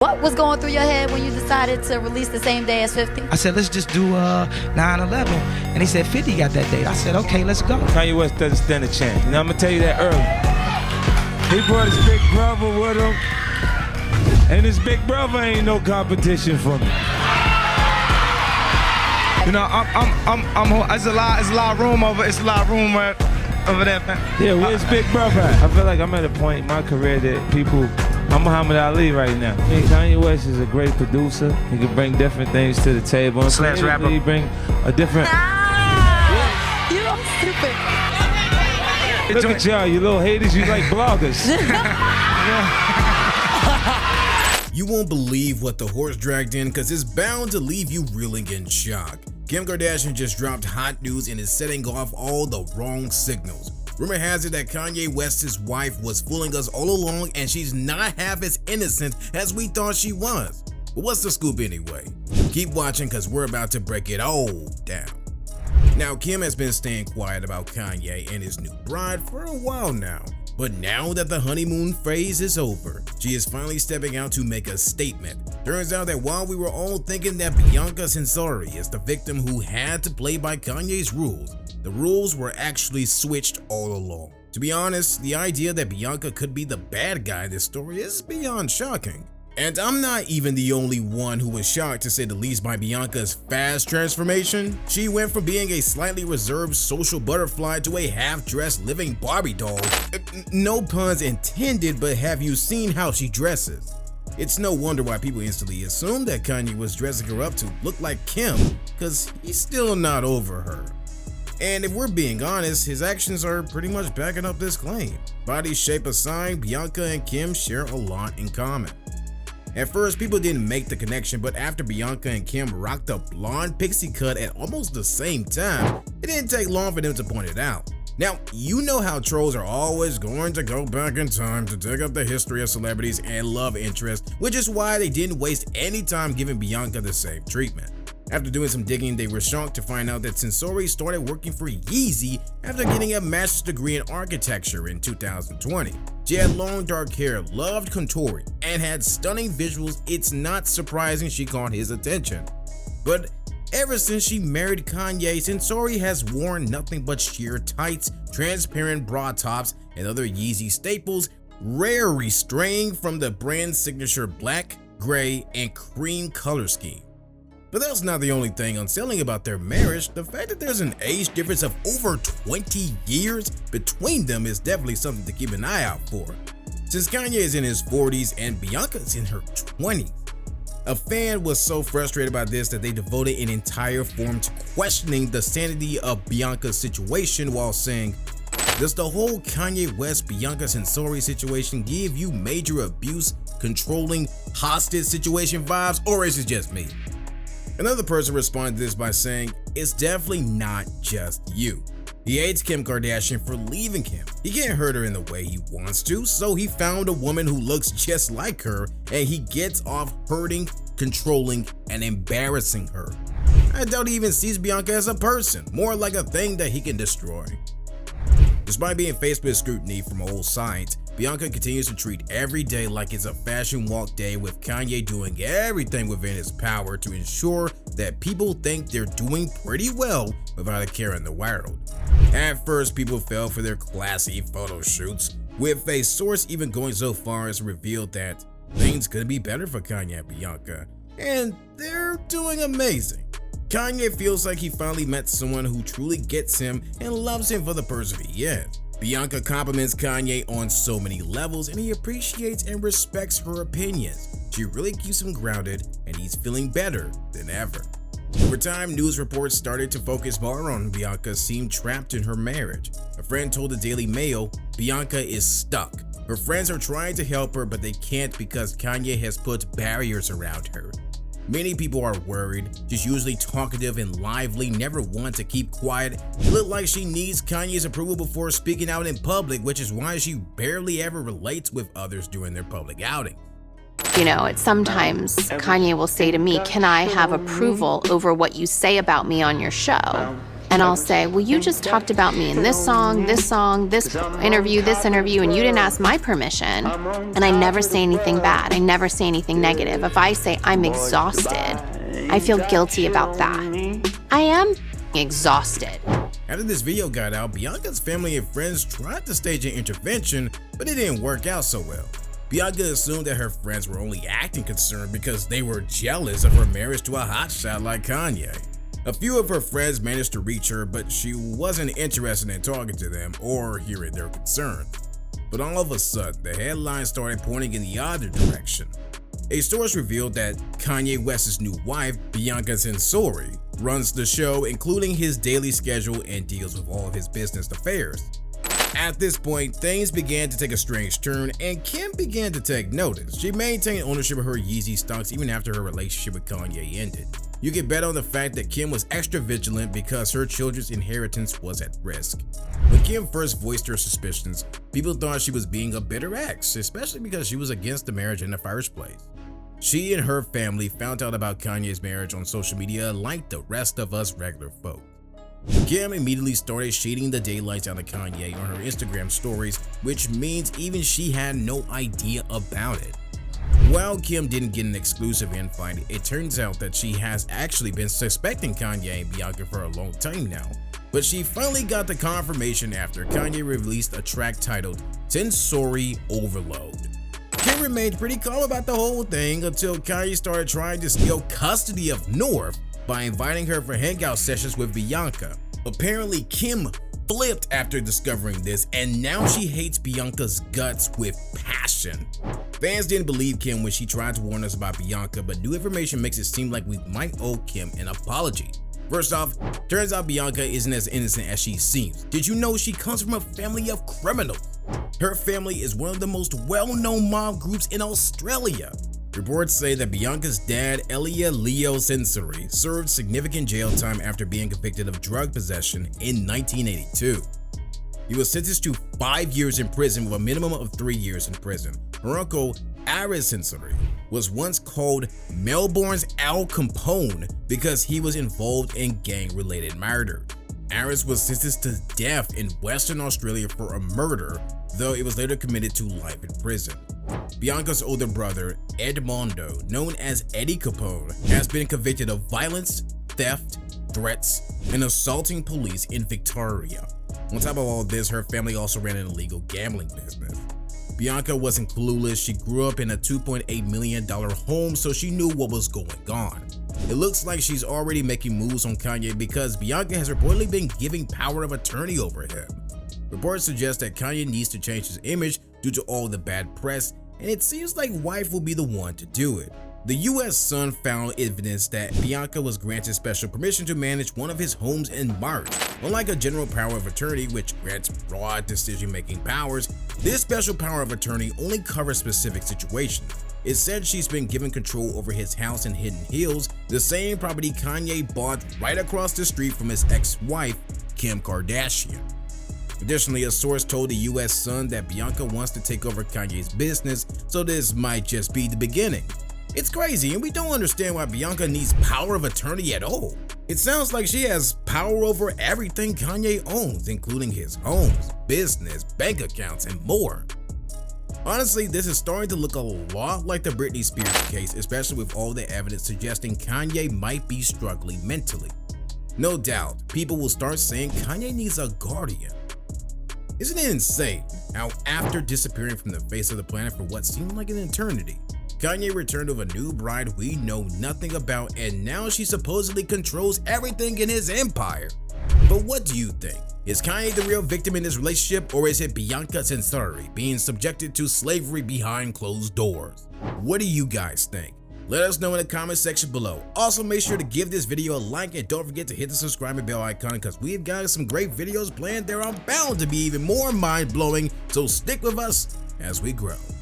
What was going through your head when you decided to release the same day as 50? I said, let's just do 9/11. And he said, 50 got that date. I said, okay, let's go. Kanye West doesn't stand a chance. And I'm going to tell you that early. He brought his big brother with him. And his big brother ain't no competition for me. You know, it's a lot of room over there, man. Yeah, where's Big Brother at? I feel like I'm at a point in my career that people, I'm Muhammad Ali right now. I mean, Kanye West is a great producer. He can bring different things to the table. And Slash rapper. He bring a different... You know, stupid. Look at y'all, you little haters, you like bloggers. You won't believe what the horse dragged in because it's bound to leave you reeling in shock. Kim Kardashian just dropped hot news and is setting off all the wrong signals. Rumor has it that Kanye West's wife was fooling us all along and she's not half as innocent as we thought she was. But what's the scoop anyway? Keep watching because we're about to break it all down. Now, Kim has been staying quiet about Kanye and his new bride for a while now. But now that the honeymoon phase is over, she is finally stepping out to make a statement. Turns out that while we were all thinking that Bianca Censori is the victim who had to play by Kanye's rules, the rules were actually switched all along. To be honest, the idea that Bianca could be the bad guy in this story is beyond shocking. And I'm not even the only one who was shocked, to say the least, by Bianca's fast transformation. She went from being a slightly reserved social butterfly to a half-dressed living Barbie doll. No puns intended, but have you seen how she dresses? It's no wonder why people instantly assumed that Kanye was dressing her up to look like Kim, cause he's still not over her. And if we're being honest, his actions are pretty much backing up this claim. Body shape aside, Bianca and Kim share a lot in common. At first, people didn't make the connection, but after Bianca and Kim rocked a blonde pixie cut at almost the same time, it didn't take long for them to point it out. Now, you know how trolls are always going to go back in time to dig up the history of celebrities and love interests, which is why they didn't waste any time giving Bianca the same treatment. After doing some digging, they were shocked to find out that Censori started working for Yeezy after getting a master's degree in architecture in 2020. She had long dark hair, loved contouring, and had stunning visuals. It's not surprising she caught his attention. But ever since she married Kanye, Censori has worn nothing but sheer tights, transparent bra tops, and other Yeezy staples, rarely straying from the brand's signature black, gray, and cream color scheme. But that's not the only thing unsettling about their marriage. The fact that there's an age difference of over 20 years between them is definitely something to keep an eye out for. Since Kanye is in his 40s and Bianca is in her 20s. A fan was so frustrated by this that they devoted an entire forum to questioning the sanity of Bianca's situation while saying, does the whole Kanye West Bianca Censori situation give you major abuse, controlling, hostage situation vibes, or is it just me? Another person responded to this by saying, it's definitely not just you. He hates Kim Kardashian for leaving him. He can't hurt her in the way he wants to, so he found a woman who looks just like her and he gets off hurting, controlling, and embarrassing her. I doubt he even sees Bianca as a person, more like a thing that he can destroy. Despite being faced with scrutiny from all sides, Bianca continues to treat every day like it's a fashion walk day, with Kanye doing everything within his power to ensure that people think they're doing pretty well without a care in the world. At first, people fell for their classy photo shoots, with a source even going so far as to reveal that things could be better for Kanye and Bianca, and they're doing amazing. Kanye feels like he finally met someone who truly gets him and loves him for the person he is. Bianca compliments Kanye on so many levels, and he appreciates and respects her opinions. She really keeps him grounded, and he's feeling better than ever. Over time, news reports started to focus more on Bianca seemed trapped in her marriage. A friend told the Daily Mail, Bianca is stuck. Her friends are trying to help her, but they can't because Kanye has put barriers around her. Many people are worried. She's usually talkative and lively, never one to keep quiet. It looked like she needs Kanye's approval before speaking out in public, which is why she barely ever relates with others during their public outing. You know, sometimes Kanye will say to me, can I have approval over what you say about me on your show? and I'll say, well, you just talked about me in this song, this interview, and you didn't ask my permission. And I never say anything bad. I never say anything negative. If I say I'm exhausted, I feel guilty about that. I am exhausted. After this video got out, Bianca's family and friends tried to stage an intervention, but it didn't work out so well. Bianca assumed that her friends were only acting concerned because they were jealous of her marriage to a hotshot like Kanye. A few of her friends managed to reach her, but she wasn't interested in talking to them or hearing their concerns. But all of a sudden, the headlines started pointing in the other direction. A source revealed that Kanye West's new wife, Bianca Censori, runs the show, including his daily schedule and deals with all of his business affairs. At this point, things began to take a strange turn, and Kim began to take notice. She maintained ownership of her Yeezy stocks even after her relationship with Kanye ended. You can bet on the fact that Kim was extra vigilant because her children's inheritance was at risk. When Kim first voiced her suspicions, people thought she was being a bitter ex, especially because she was against the marriage in the first place. She and her family found out about Kanye's marriage on social media like the rest of us regular folk. Kim immediately started shading the daylights out of Kanye on her Instagram stories, which means even she had no idea about it. While Kim didn't get an exclusive invite, it turns out that she has actually been suspecting Kanye and Bianca for a long time now. But she finally got the confirmation after Kanye released a track titled Sensory Overload. Kim remained pretty calm about the whole thing until Kanye started trying to steal custody of North by inviting her for hangout sessions with Bianca. Apparently, Kim flipped after discovering this, and now she hates Bianca's guts with passion. Fans didn't believe Kim when she tried to warn us about Bianca, but new information makes it seem like we might owe Kim an apology. First off, turns out Bianca isn't as innocent as she seems. Did you know she comes from a family of criminals? Her family is one of the most well-known mob groups in Australia. Reports say that Bianca's dad, Elia Leo Censori, served significant jail time after being convicted of drug possession in 1982. He was sentenced to 5 years in prison with a minimum of 3 years in prison. Her uncle, Aris Censori, was once called Melbourne's Al Capone because he was involved in gang-related murder. Aris was sentenced to death in Western Australia for a murder, though it was later committed to life in prison. Bianca's older brother, Edmondo, known as Eddie Capone, has been convicted of violence, theft, threats, and assaulting police in Victoria. On top of all this, her family also ran an illegal gambling business. Bianca wasn't clueless. She grew up in a $2.8 million home, so she knew what was going on. It looks like she's already making moves on Kanye because Bianca has reportedly been giving power of attorney over him. Reports suggest that Kanye needs to change his image due to all the bad press, and it seems like wife will be the one to do it. The US Sun found evidence that Bianca was granted special permission to manage one of his homes in March. Unlike a general power of attorney, which grants broad decision-making powers, this special power of attorney only covers specific situations. It said she's been given control over his house in Hidden Hills, the same property Kanye bought right across the street from his ex-wife, Kim Kardashian. Additionally, a source told the US Sun that Bianca wants to take over Kanye's business, so this might just be the beginning. It's crazy, and we don't understand why Bianca needs power of attorney at all. It sounds like she has power over everything Kanye owns, including his homes, business, bank accounts, and more. Honestly, this is starting to look a lot like the Britney Spears case, especially with all the evidence suggesting Kanye might be struggling mentally. No doubt, people will start saying Kanye needs a guardian. Isn't it insane how after disappearing from the face of the planet for what seemed like an eternity, Kanye returned with a new bride we know nothing about, and now she supposedly controls everything in his empire? But what do you think? Is Kanye the real victim in this relationship, or is it Bianca Censori being subjected to slavery behind closed doors? What do you guys think? Let us know in the comment section below. Also, make sure to give this video a like and don't forget to hit the subscribe and bell icon because we've got some great videos planned. There are bound to be even more mind-blowing, so stick with us as we grow.